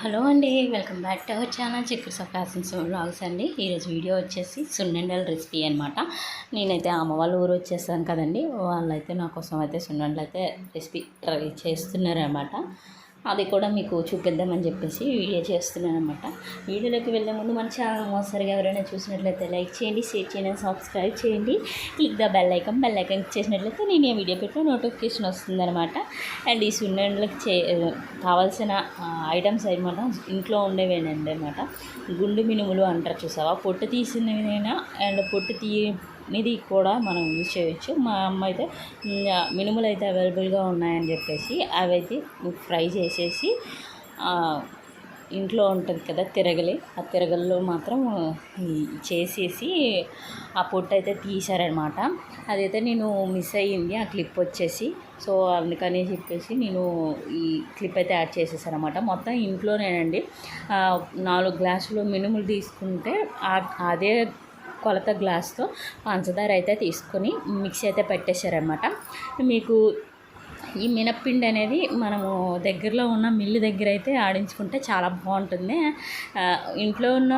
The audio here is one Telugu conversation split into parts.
హలో అండి, welcome back to our channel చిక్కుడు ఫ్యాషన్స్ వ్లాగ్స్ అండి. ఈరోజు వీడియో వచ్చేసి సున్నుండల రెసిపీ అనమాట. నేనైతే అమ్మ వాళ్ళ ఊరు వచ్చేసాను కదండి, వాళ్ళైతే నా కోసం అయితే సున్నుండలు అయితే రెసిపీ ట్రై చేస్తున్నారనమాట. అది కూడా మీకు చూపిద్దామని చెప్పేసి వీడియో చేస్తున్నాను అనమాట. వీడియోలోకి వెళ్ళే ముందు మన ఛానల్ మోసరిగా ఎవరైనా చూసినట్లయితే లైక్ చేయండి, షేర్ చేయండి, సబ్స్క్రైబ్ చేయండి. క్లిక్ ద బెల్ ఐకాన్ చేసినట్లయితే నేను ఈ వీడియో పెట్టిన నోటిఫికేషన్ వస్తుందన్నమాట. అండ్ ఈ సున్నుండలకు కావాల్సిన ఐటమ్స్ అనమాట ఇంట్లో ఉండేవేనండి అనమాట. గుండు మినుములు అంటారు చూసావా, పొట్టు తీసినవైనా అండ్ పొట్టు ఇది కూడా మనం యూజ్ చేయొచ్చు. మా అమ్మ అయితే మినుములు అయితే అవైలబుల్గా ఉన్నాయని చెప్పేసి అవైతే ఫ్రై చేసేసి ఇంట్లో ఉంటుంది కదా తిరగలి, ఆ తిరగల్లో మాత్రం చేసేసి ఆ పొట్టు అయితే తీశారనమాట. అదైతే నేను మిస్ అయ్యింది ఆ క్లిప్ వచ్చేసి. సో అందుకని చెప్పేసి నేను ఈ క్లిప్ అయితే యాడ్ చేసేసాను అనమాట. మొత్తం ఇంట్లోనేనండి. 4 గ్లాసులు మినుములు తీసుకుంటే అదే కొలత గ్లాస్తో పంచదార అయితే తీసుకొని మిక్సీ అయితే పెట్టేశారనమాట. మీకు ఈ మినప్పిండి అనేది మనము దగ్గరలో ఉన్న మిల్లు దగ్గర అయితే ఆడించుకుంటే చాలా బాగుంటుంది. ఇంట్లో ఉన్న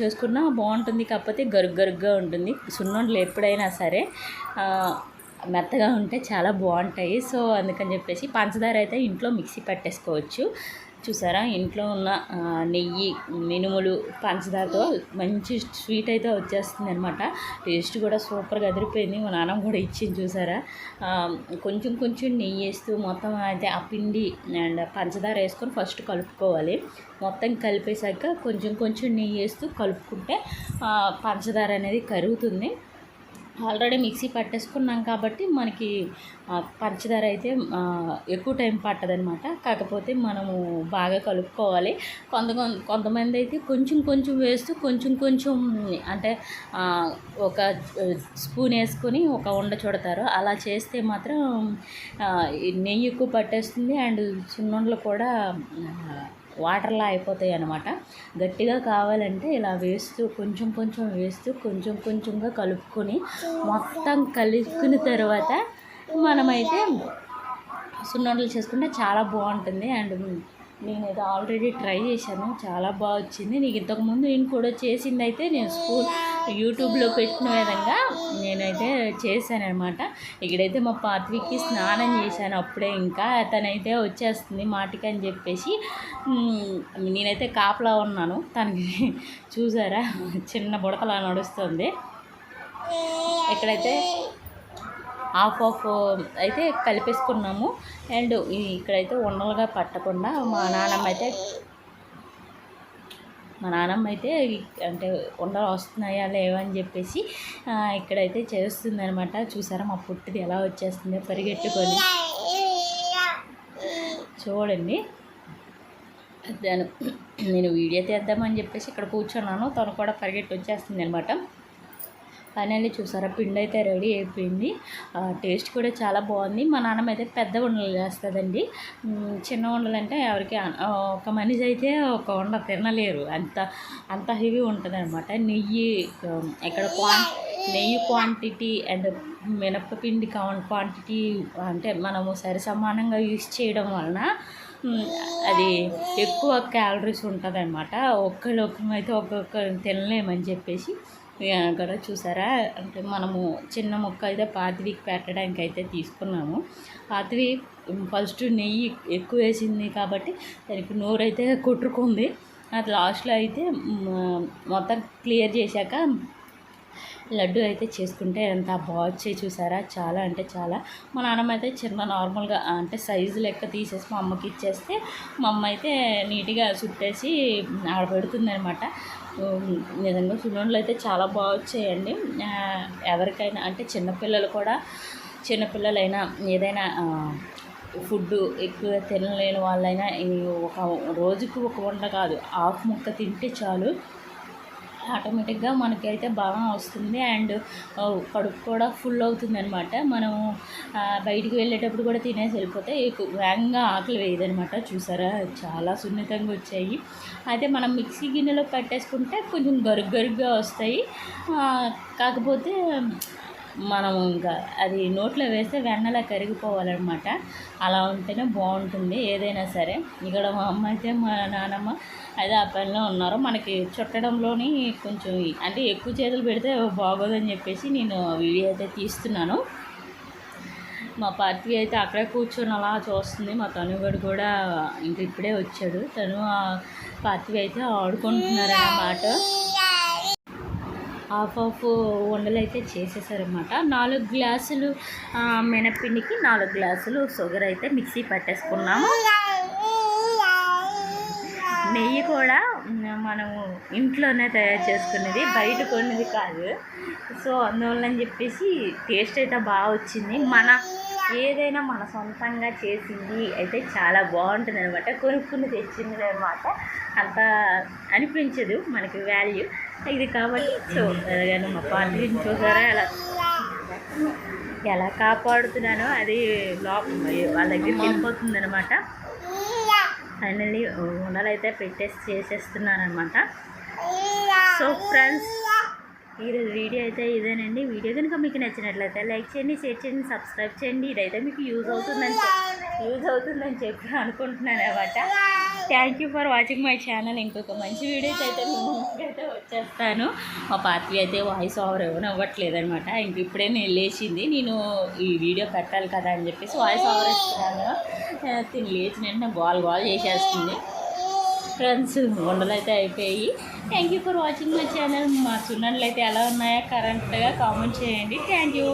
చేసుకున్నా బాగుంటుంది, కాకపోతే గరుగ్గా ఉంటుంది. సున్నుండలు ఎప్పుడైనా సరే మెత్తగా ఉంటే చాలా బాగుంటాయి. సో అందుకని చెప్పేసి పంచదార అయితే ఇంట్లో మిక్సీ పెట్టేసుకోవచ్చు. చూసారా, ఇంట్లో ఉన్న నెయ్యి, మినుములు, పంచదారతో మంచి స్వీట్ అయితే వచ్చేస్తుంది అనమాట. టేస్ట్ కూడా సూపర్గా అదిరిపోయింది. మా నాన్నమ్మ కూడా ఇచ్చింది చూసారా. కొంచెం నెయ్యి వేస్తూ మొత్తం అయితే ఆ పిండి అండ్ పంచదార వేసుకొని ఫస్ట్ కలుపుకోవాలి. మొత్తం కలిపేశాక కొంచెం నెయ్యి వేస్తూ కలుపుకుంటే పంచదార అనేది కరుగుతుంది. ఆల్రెడీ మిక్సీ పట్టేసుకున్నాం కాబట్టి మనకి పంచదార అయితే ఎక్కువ టైం పట్టదనమాట. కాకపోతే మనము బాగా కలుపుకోవాలి. కొంతమంది అయితే కొంచెం వేస్తూ కొంచెం అంటే ఒక స్పూన్ వేసుకొని ఒక ఉండ చుడతారు. అలా చేస్తే మాత్రం నెయ్యి ఎక్కువ పట్టేస్తుంది అండ్ సున్నుండలు కూడా వాటర్లా అయిపోతాయి అన్నమాట. గట్టిగా కావాలంటే ఇలా వేస్తూ కొంచెం వేస్తూ కొంచెంగా కలుపుకొని మొత్తం కలుపుకున్న తర్వాత మనమైతే సున్నుండలు చేసుకుంటే చాలా బాగుంటుంది. అండ్ నేనైతే ఆల్రెడీ ట్రై చేశాను, చాలా బాగా వచ్చింది. నీకు ఇంతకుముందు నేను కూడా చేసింది అయితే నేను యూట్యూబ్లో పెట్టిన విధంగా నేనైతే చేశాను అనమాట. ఇక్కడైతే మా పాత్వికి స్నానం చేశాను అప్పుడే. ఇంకా తనైతే వచ్చేస్తుంది మాటికి అని చెప్పేసి నేనైతే కాపలా ఉన్నాను. తనకి చూసారా చిన్న బుడతలా నడుస్తుంది. ఇక్కడైతే హాఫ్ అయితే కలిపేసుకున్నాము. అండ్ ఇక్కడైతే ఉండలుగా పట్టకుండా మా నాన్నమ్మ అయితే అంటే ఉండలు వస్తున్నాయా లేవని చెప్పేసి ఇక్కడైతే చేస్తుంది అనమాట. చూసారా మా పుట్టిది ఎలా వచ్చేస్తుంది పరిగెట్టుకొని. చూడండి, నేను వీడియో తీద్దామని చెప్పేసి ఇక్కడ కూర్చున్నాను, తను కూడా పరిగెట్టి వచ్చేస్తుంది అనమాట. ఫైనల్లీ చూసారా పిండి అయితే రెడీ అయిపోయింది. టేస్ట్ కూడా చాలా బాగుంది. మా నాన్నమ్మ అయితే పెద్ద ఉండలు చేస్తుందండి. చిన్న ఉండలు అంటే ఎవరికి ఒక మనిషి అయితే ఒక ఉండ తినలేరు, అంత హెవీ ఉంటుంది అనమాట. నెయ్యి క్వాంటిటీ అండ్ మినపపిండి క్వాంటిటీ అంటే మనము సరిసమానంగా యూస్ చేయడం వలన అది ఎక్కువ క్యాలరీస్ ఉంటుంది అనమాట. ఒక్కరైతే ఒక్కొక్కరు తినలేమని చెప్పేసి కూడా చూసారా. అంటే మనము చిన్న ముక్క అయితే పాతివికి పెట్టడానికి అయితే తీసుకున్నాము. పాతివి ఫస్ట్ నెయ్యి ఎక్కువ వేసింది కాబట్టి దానికి నోరైతే కొట్టుకుంది. అది లాస్ట్లో అయితే మొత్తం క్లియర్ చేశాక లడ్డు అయితే చేసుకుంటే ఎంత బాగా వచ్చాయి చూసారా. చాలా అంటే చాలా. మా నాన్నమ్మ అయితే చిన్న నార్మల్గా అంటే సైజు లెక్క తీసేసి మా అమ్మకి ఇచ్చేస్తే మా అమ్మ అయితే నీట్గా చుట్టేసి ఆడ పెడుతుంది అనమాట. నిజంగా సున్నుండలు అయితే చాలా బాగా వచ్చాయండి. ఎవరికైనా అంటే చిన్నపిల్లలైనా ఏదైనా ఫుడ్ ఎక్కువ తినలేని వాళ్ళైనా ఒక రోజుకు ఒక వంట కాదు, హాఫ్ ముక్క తింటే చాలు, ఆటోమేటిక్గా మనకైతే బాగా వస్తుంది. అండ్ కడుపు కూడా ఫుల్ అవుతుంది అనమాట. మనం బయటికి వెళ్ళేటప్పుడు కూడా తినేసి వెళ్ళిపోతే వేగంగా ఆకలి వేయదనమాట. చూసారా చాలా సున్నితంగా వచ్చాయి. అయితే మనం మిక్సీ గిన్నెలో పెట్టేసుకుంటే కొంచెం గరుగ్గా వస్తాయి. కాకపోతే మనం ఇంకా అది నోట్లో వేస్తే వెన్నలా కరిగిపోవాలన్నమాట. అలా ఉంటేనే బాగుంటుంది ఏదైనా సరే. ఇక్కడ మా అమ్మ అయితే మా నాన్నమ్మ అయితే ఆ పనిలో ఉన్నారు. మనకి చుట్టడంలోని కొంచెం అంటే ఎక్కువ చేతులు పెడితే బాగోదని చెప్పేసి నేను వీడియో అయితే తీస్తున్నాను. మా పార్టీ అయితే అక్కడే కూర్చొని అలా చూస్తుంది. మా తనుగడు కూడా ఇంక ఇప్పుడే వచ్చాడు. తను ఆ పార్టీ అయితే ఆడుకుంటున్నారన్నమాట. హాఫ్ ఉండలు అయితే చేసేసారనమాట. 4 గ్లాసులు మినప్పిండికి 4 గ్లాసులు షుగర్ అయితే మిక్సీ పట్టేసుకున్నాము. నెయ్యి కూడా మనము ఇంట్లోనే తయారు చేసుకునేది, బయట కొన్నది కాదు. సో అందువల్ల చెప్పేసి టేస్ట్ అయితే బాగా వచ్చింది. ఏదైనా మన సొంతంగా చేసింది అయితే చాలా బాగుంటుంది అనమాట. కొనుక్కుని తెచ్చింది అనమాట అంత అనిపించదు మనకి వాల్యూ ఇది కాబట్టి. సో అలాగని మా పార్టీని చూసారా ఎలా కాపాడుతున్నానో అది వాళ్ళ దగ్గరికి వెళ్ళిపోతుంది అనమాట. ఫైనల్లీ ఉండలు అయితే చేసేస్తున్నారనమాట. సో ఫ్రెండ్స్, ఈరోజు వీడియో అయితే ఇదేనండి. వీడియో కనుక మీకు నచ్చినట్లయితే లైక్ చేయండి, షేర్ చేయండి, సబ్స్క్రైబ్ చేయండి. ఇదైతే మీకు యూజ్ అవుతుందని చెప్పి అనుకుంటున్నాను అనమాట. Thank you for watching my channel. ఇంకొక మంచి వీడియోస్ అయితే ముందుకైతే వచ్చేస్తాను. మా పార్టీ అయితే వాయిస్ ఓవర్ ఇవ్వట్లేదు అనమాట. ఇంక ఇప్పుడే నేను లేచింది, నేను ఈ వీడియో పెట్టాలి కదా అని చెప్పేసి వాయిస్ ఓవర్ ఇస్తున్నాను. తిని లేచిన వెంటనే గోల్ చేసేస్తుంది. ఫ్రెండ్స్, వండలు అయితే అయిపోయి. Thank you for watching my channel. మా సున్నలు అయితే ఎలా ఉన్నాయో కరెంట్గా కామెంట్ చేయండి. Thank you.